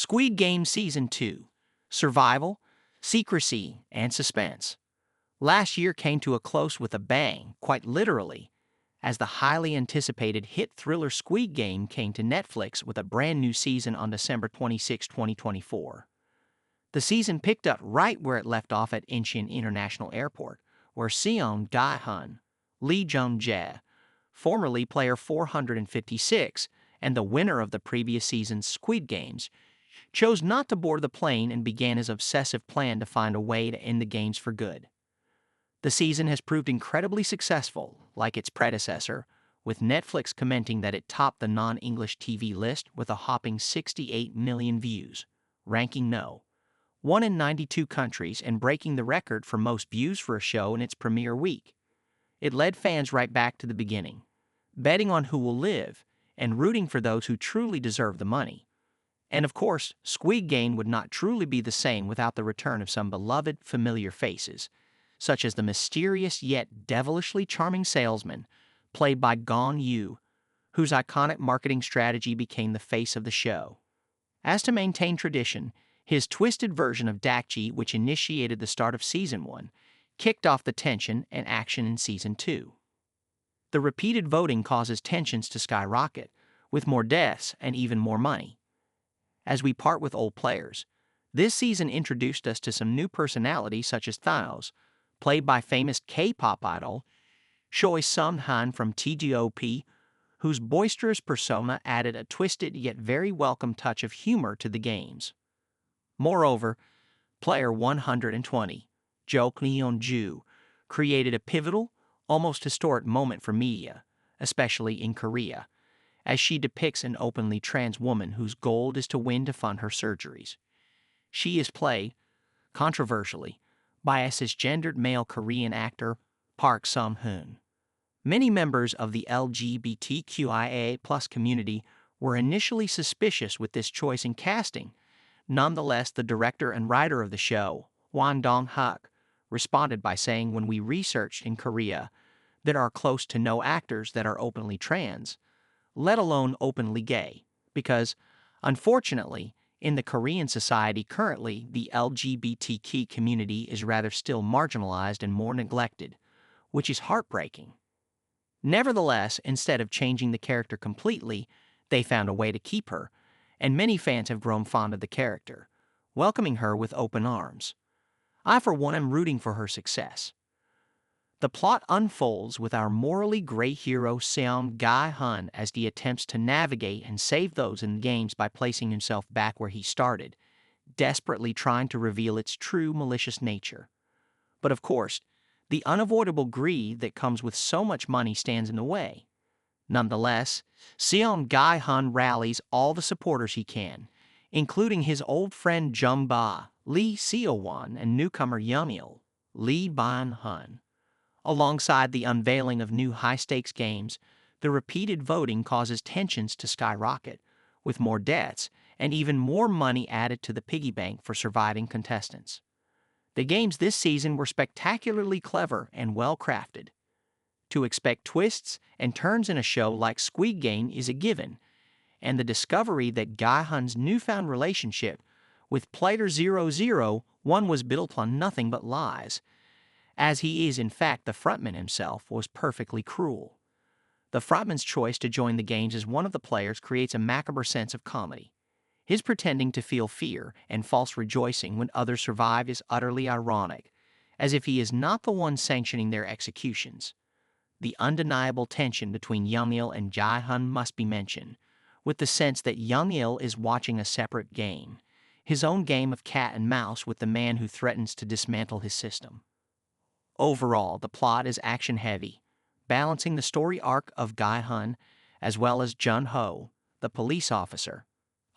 Squid Game Season 2 Survival, Secrecy, and Suspense. Last year came to a close with a bang, quite literally, as the highly anticipated hit thriller Squid Game came to Netflix with a brand new season on December 26, 2024. The season picked up right where it left off at Incheon International Airport, where Seong Gi-Hun, Jung-jae, formerly player 456 and the winner of the previous season's Squid Games, chose not to board the plane and began his obsessive plan to find a way to end the games for good. The season has proved incredibly successful, like its predecessor, with Netflix commenting that it topped the non-English TV list with a whopping 68 million views, ranking No. 1 in 92 countries and breaking the record for most views for a show in its premiere week. It led fans right back to the beginning, betting on who will live and rooting for those who truly deserve the money. And of course, Squid Game would not truly be the same without the return of some beloved, familiar faces, such as the mysterious yet devilishly charming salesman, played by Gong Yoo, whose iconic marketing strategy became the face of the show. As to maintain tradition, his twisted version of Dakji, which initiated the start of Season 1, kicked off the tension and action in Season 2. The repeated voting causes tensions to skyrocket, with more deaths and even more money. As we part with old players, this season introduced us to some new personalities such as Thanos, played by famous K-pop idol Choi Sung-han from TGOP, whose boisterous persona added a twisted yet very welcome touch of humor to the games. Moreover, player 120, Jo Kyung-ju, created a pivotal, almost historic moment for media, especially in Korea, as she depicts an openly trans woman whose goal is to win to fund her surgeries. She is played, controversially, by a cisgendered male Korean actor, Park Sung-hoon. Many members of the LGBTQIA+ community were initially suspicious with this choice in casting. Nonetheless, the director and writer of the show, Won Dong-hak, responded by saying, "When we researched in Korea, there are close to no actors that are openly trans, let alone openly gay, because, unfortunately, in the Korean society currently, the LGBTQ community is rather still marginalized and more neglected, which is heartbreaking." Nevertheless, instead of changing the character completely, they found a way to keep her, and many fans have grown fond of the character, welcoming her with open arms. I, for one, am rooting for her success. The plot unfolds with our morally gray hero Seong Gi-Hun as he attempts to navigate and save those in the games by placing himself back where he started, desperately trying to reveal its true malicious nature. But of course, the unavoidable greed that comes with so much money stands in the way. Nonetheless, Seong Gi-Hun rallies all the supporters he can, including his old friend Jung-jae, Lee Seo-won, and newcomer Yeonil, Lee Bin-hun. Alongside the unveiling of new high-stakes games, the repeated voting causes tensions to skyrocket, with more deaths and even more money added to the piggy bank for surviving contestants. The games this season were spectacularly clever and well-crafted. To expect twists and turns in a show like Squid Game is a given, and the discovery that Gi-Hun's newfound relationship with player 001 was built on nothing but lies, as he is in fact the frontman himself, was perfectly cruel. The frontman's choice to join the games as one of the players creates a macabre sense of comedy. His pretending to feel fear and false rejoicing when others survive is utterly ironic, as if he is not the one sanctioning their executions. The undeniable tension between Yeonil and Gi-Hun must be mentioned, with the sense that Yeonil is watching a separate game, his own game of cat and mouse with the man who threatens to dismantle his system. Overall, the plot is action-heavy, balancing the story arc of Gi-Hun as well as Jun-ho, the police officer.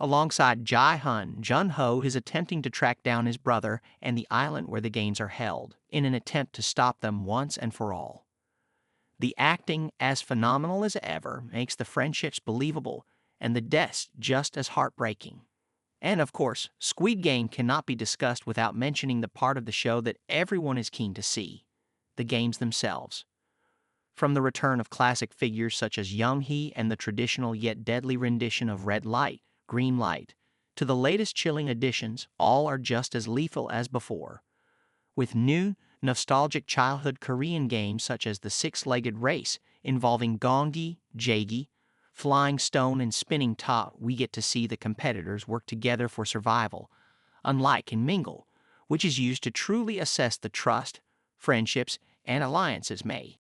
Alongside Gi-Hun, Jun-ho is attempting to track down his brother and the island where the games are held, in an attempt to stop them once and for all. The acting, as phenomenal as ever, makes the friendships believable and the deaths just as heartbreaking. And of course, Squid Game cannot be discussed without mentioning the part of the show that everyone is keen to see: the games themselves. From the return of classic figures such as Jung-jae and the traditional yet deadly rendition of Red Light, Green Light, to the latest chilling additions, all are just as lethal as before. With new, nostalgic childhood Korean games such as the six-legged race involving gongi, jagi, flying stone, and spinning top, we get to see the competitors work together for survival, unlike in Mingle, which is used to truly assess the trust, friendships, and alliances made.